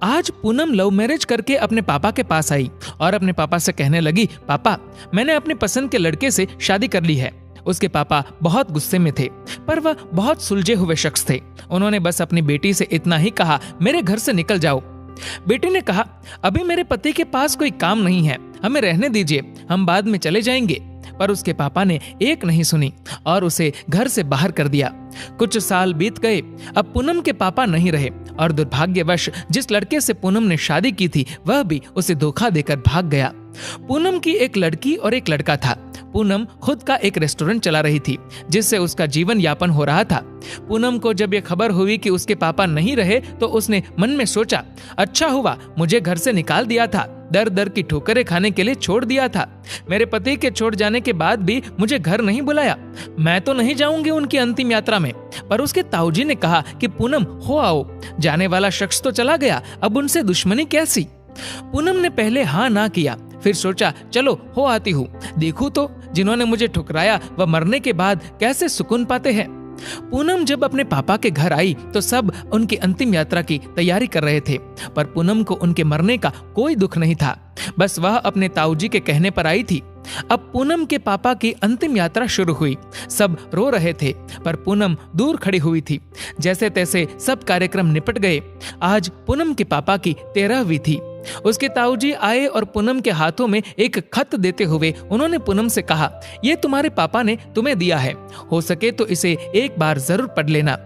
आज Poonam love marriage करके अपने पापा के पास आई और अपने पापा से कहने लगी, पापा मैंने अपने पसंद के लड़के से शादी कर ली है। उसके पापा बहुत गुस्से में थे, पर वह बहुत सुलझे हुए शख्स थे। उन्होंने बस अपनी बेटी से इतना ही कहा, मेरे घर से निकल जाओ। बेटी ने कहा, अभी मेरे पति के पास कोई काम नहीं है, हमें रहने दीजिए, हम बाद में चले जाएंगे। पर उसके पापा ने एक नहीं सुनी और उसे घर से बाहर कर दिया। कुछ साल बीत गए। अब पूनम के पापा नहीं रहे और दुर्भाग्यवश जिस लड़के से पूनम ने शादी की थी वह भी उसे धोखा देकर भाग गया। पूनम की एक लड़की और एक लड़का था। पूनम खुद का एक रेस्टोरेंट चला रही थी जिससे उसका जीवन यापन हो रहा था। पूनम को जब यह खबर हुई कि उसके पापा नहीं रहे तो उसने मन में सोचा, अच्छा हुआ मुझे घर से निकाल दिया था, दर दर की ठोकरें खाने के लिए छोड़ दिया था। मेरे पति के छोड़ जाने के बाद भी मुझे घर नहीं बुलाया। मैं तो नहीं जाऊंगी उनकी अंतिम यात्रा में। पर उसके ताऊजी ने कहा कि पूनम हो आओ, जाने वाला शख्स तो चला गया, अब उनसे दुश्मनी कैसी। पूनम ने पहले हाँ ना किया, फिर सोचा चलो हो आती हूँ, देखूं तो जिन्होंने मुझे ठुकराया वह मरने के बाद कैसे सुकून पाते हैं। पूनम जब अपने पापा के घर आई तो सब उनकी अंतिम यात्रा की तैयारी कर रहे थे, पर पूनम को उनके मरने का कोई दुख नहीं था। बस वह अपने ताऊजी के कहने पर आई थी। अब पूनम के पापा की अंतिम यात्रा शुरू हुई। सब रो रहे थे, पर पूनम दूर खड़ी हुई थी। जैसे तैसे सब कार्यक्रम निपट गए। आज पूनम के पापा की 13वीं थी। उसके ताऊजी आए और पूनम के हाथों में एक खत देते हुए उन्होंने पूनम से कहा, ये तुम्हारे पापा ने तुम्हें दिया है, हो सके तो इसे एक बार जरूर पढ़ लेना।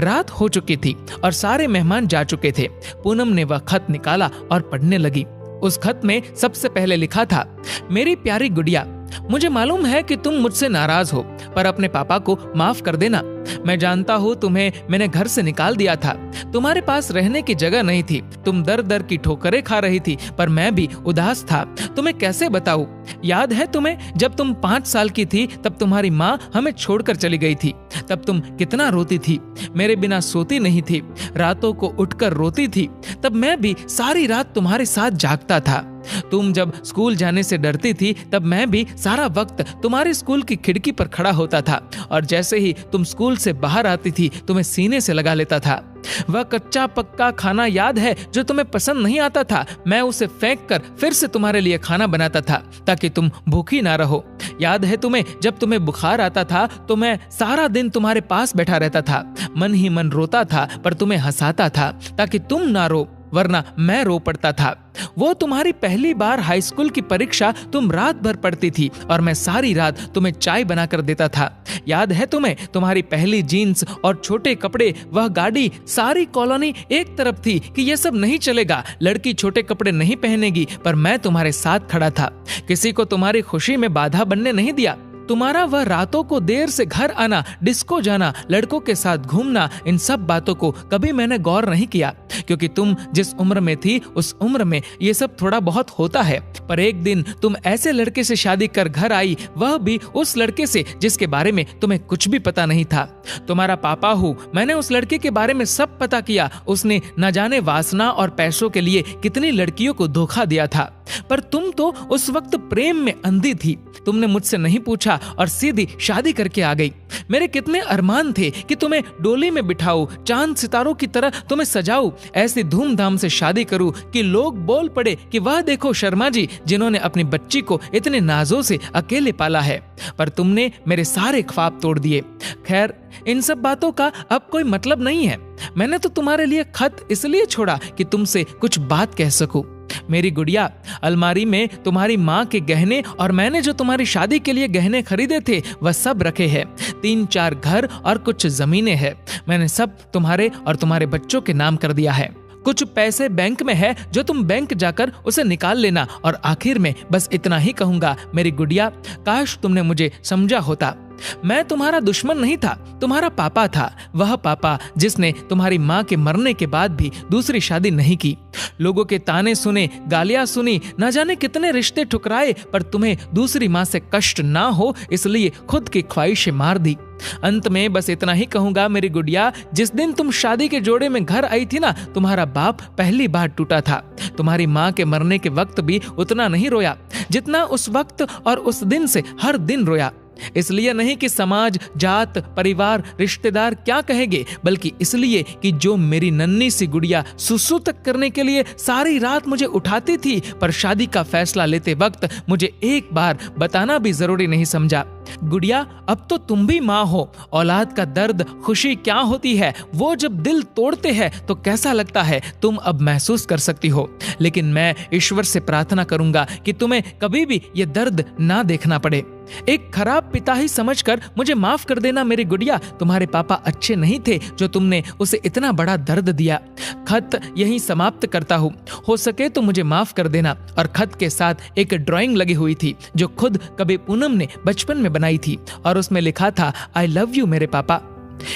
रात हो चुकी थी और सारे मेहमान जा चुके थे। पूनम ने वह खत निकाला और पढ़ने लगी। उस खत में सबसे पहले लिखा था, मेरी प्यारी गुड़िया, मुझे मालूम है कि तुम मुझसे नाराज हो, पर अपने पापा को माफ कर देना। मैं जानता हूँ तुम्हें मैंने घर से निकाल दिया था, तुम्हारे पास रहने की जगह नहीं थी, तुम दर दर की ठोकरें खा रही थी, पर मैं भी उदास था। तुम्हें कैसे बताऊं? याद है तुम्हें जब तुम 5 साल की थी तब तुम्हारी माँ हमें छोड़कर चली गई थी। तब तुम कितना रोती थी, मेरे बिना सोती नहीं थी, रातों को उठकर रोती थी। तब मैं भी सारी रात तुम्हारे साथ जागता था। तुम जब स्कूल जाने से डरती थी तब मैं भी सारा वक्त तुम्हारे स्कूल की खिड़की पर खड़ा होता था और जैसे ही तुम स्कूल से बाहर आती थी तुम्हें सीने से लगा लेता था। वह कच्चा पक्का खाना याद है जो तुम्हें पसंद नहीं आता था, मैं उसे फेंक कर फिर से तुम्हारे लिए खाना बनाता था ताकि तुम भूखी ना रहो। याद है तुम्हें जब तुम्हें बुखार आता था तो मैं सारा दिन तुम्हारे पास बैठा रहता था, मन ही मन रोता था पर तुम्हें हंसाता था ताकि तुम ना रो, वरना मैं रो पड़ता था। वो तुम्हारी पहली बार हाई स्कूल की परीक्षा तुम रात भर पढ़ती थी और मैं सारी रात तुम्हें चाय बनाकर देता था। याद है तुम्हें तुम्हारी पहली जीन्स और छोटे कपड़े, वह गाड़ी, सारी कॉलोनी एक तरफ थी कि ये सब नहीं चलेगा, लड़की छोटे कपड़े नहीं पहनेगी, पर मैं तुम्हारे साथ खड़ा था, किसी को तुम्हारी खुशी में बाधा बनने नहीं दिया। तुम्हारा वह रातों को देर से घर आना, डिस्को जाना, लड़कों के साथ घूमना, इन सब बातों को कभी मैंने गौर नहीं किया, क्योंकि तुम जिस उम्र में थी उस उम्र में ये सब थोड़ा बहुत होता है। पर एक दिन तुम ऐसे लड़के से शादी कर घर आई, वह भी उस लड़के से जिसके बारे में तुम्हें कुछ भी पता नहीं था। तुम्हारा पापा हूँ, मैंने उस लड़के के बारे में सब पता किया। उसने न जाने वासना और पैसों के लिए कितनी लड़कियों को धोखा दिया था, पर तुम तो उस वक्त प्रेम में अंधी थी। तुमने मुझसे नहीं पूछा और सीधी शादी करके आ गई। मेरे कितने अरमान थे कि तुम्हें डोली में बिठाऊं, चांद सितारों की तरह तुम्हें सजाऊं, ऐसी धूमधाम से शादी करूं कि लोग बोल पड़े कि वह देखो शर्मा जी जिन्होंने अपनी बच्ची को इतने नाजों से अकेले पाला है। पर तुमने मेरे सारे ख्वाब तोड़ दिए। खैर, इन सब बातों का अब कोई मतलब नहीं है। मैंने तो तुम्हारे लिए खत इसलिए छोड़ा कि तुमसे कुछ बात कह सकूं। मेरी गुड़िया, अलमारी में तुम्हारी माँ के गहने और मैंने जो तुम्हारी शादी के लिए गहने खरीदे थे वह सब रखे हैं। 3-4 घर और कुछ जमीनें हैं। मैंने सब तुम्हारे और तुम्हारे बच्चों के नाम कर दिया है। कुछ पैसे बैंक में है जो तुम बैंक जाकर उसे निकाल लेना। और आखिर में बस इतना ही कहूंगा, मेरी गुड़िया, काश तुमने मुझे समझा होता। मैं तुम्हारा दुश्मन नहीं था, तुम्हारा पापा था, वह पापा जिसने तुम्हारी माँ के मरने के बाद भी दूसरी शादी नहीं की। लोगों के ताने सुने, गालियां सुनी, न जाने कितने रिश्ते ठुकराए, पर तुम्हें दूसरी माँ से कष्ट ना हो इसलिए खुद की ख्वाहिशें मार दी। अंत में बस इतना ही कहूंगा, मेरी गुड़िया, जिस दिन तुम शादी के जोड़े में घर आई थी ना, तुम्हारा बाप पहली बार टूटा था। तुम्हारी माँ के मरने के वक्त भी उतना नहीं रोया जितना उस वक्त और उस दिन से हर दिन रोया। इसलिए नहीं कि समाज, जात, परिवार, रिश्तेदार क्या कहेंगे, बल्कि इसलिए कि जो मेरी नन्ही सी गुड़िया सुसु तक करने के लिए सारी रात मुझे उठाती थी, पर शादी का फैसला लेते वक्त मुझे एक बार बताना भी जरूरी नहीं समझा। गुड़िया, अब तो तुम भी माँ हो। औलाद का दर्द, खुशी क्या होती है, वो जब दिल तोड़ते हैं तो कैसा लगता है, तुम अब महसूस कर सकती हो। लेकिन मैं ईश्वर से प्रार्थना करूंगा कि तुम्हें कभी भी ये दर्द ना देखना पड़े। एक खराब पिता ही समझकर मुझे माफ कर देना मेरी गुड़िया। तुम्हारे पापा अच्छे नहीं थे जो तुमने उसे इतना बड़ा दर्द दिया। खत यहीं समाप्त करता हूँ। हो सके तो मुझे माफ कर देना। और खत के साथ एक ड्राइंग लगी हुई थी जो खुद कभी पूनम ने बचपन में बनाई थी, और उसमें लिखा था, आई लव यू मेरे पापा।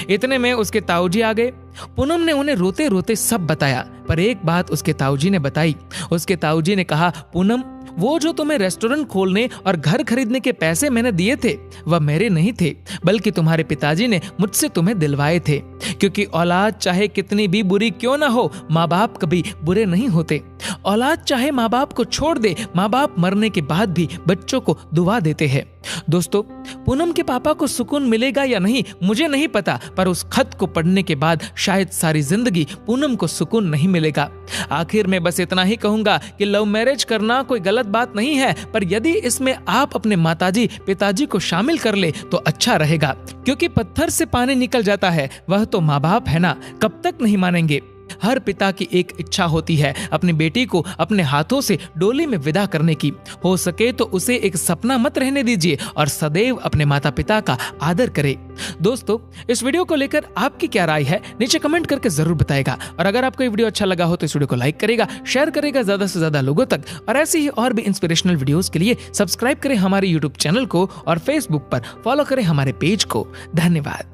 इतने में उसके ताऊजी आ गए। पूनम ने उन्हें रोते रोते सब बताया, पर एक बात उसके ताऊजी ने बताई। उसके ताऊजी ने कहा, पूनम, वो जो तुम्हें रेस्टोरेंट खोलने और घर खरीदने के पैसे मैंने दिए थे, वह मेरे नहीं थे, बल्कि तुम्हारे पिताजी ने मुझसे तुम्हें दिलवाए थे। क्योंकि औलाद चाहे कितनी भी बुरी क्यों ना हो, माँ बाप कभी बुरे नहीं होते। औलाद चाहे माँ बाप को छोड़ दे, माँ बाप मरने के बाद भी बच्चों को दुआ देते हैं। दोस्तों, पूनम के पापा को सुकून मिलेगा या नहीं मुझे नहीं पता, पर उस खत को पढ़ने के बाद शायद सारी जिंदगी पूनम को सुकून नहीं मिलेगा। आखिर में बस इतना ही कहूंगा कि लव मैरिज करना कोई गलत बात नहीं है, पर यदि इसमें आप अपने माताजी, पिताजी को शामिल कर ले तो अच्छा रहेगा। क्योंकि पत्थर से पानी निकल जाता है, वह तो माँ बाप है ना, कब तक नहीं मानेंगे। हर पिता की एक इच्छा होती है अपनी बेटी को अपने हाथों से डोली में विदा करने की। हो सके तो उसे एक सपना मत रहने दीजिए और सदैव अपने माता पिता का आदर करे। दोस्तों, इस वीडियो को लेकर आपकी क्या राय है नीचे कमेंट करके जरूर बताएगा। और अगर आपको ये वीडियो अच्छा लगा हो तो इस वीडियो को लाइक करेगा, शेयर करेगा ज्यादा से ज्यादा लोगों तक। और ऐसे ही और भी इंस्पिरेशनल वीडियोस के लिए सब्सक्राइब करें हमारे यूट्यूब चैनल को और फेसबुक पर फॉलो करें हमारे पेज को। धन्यवाद।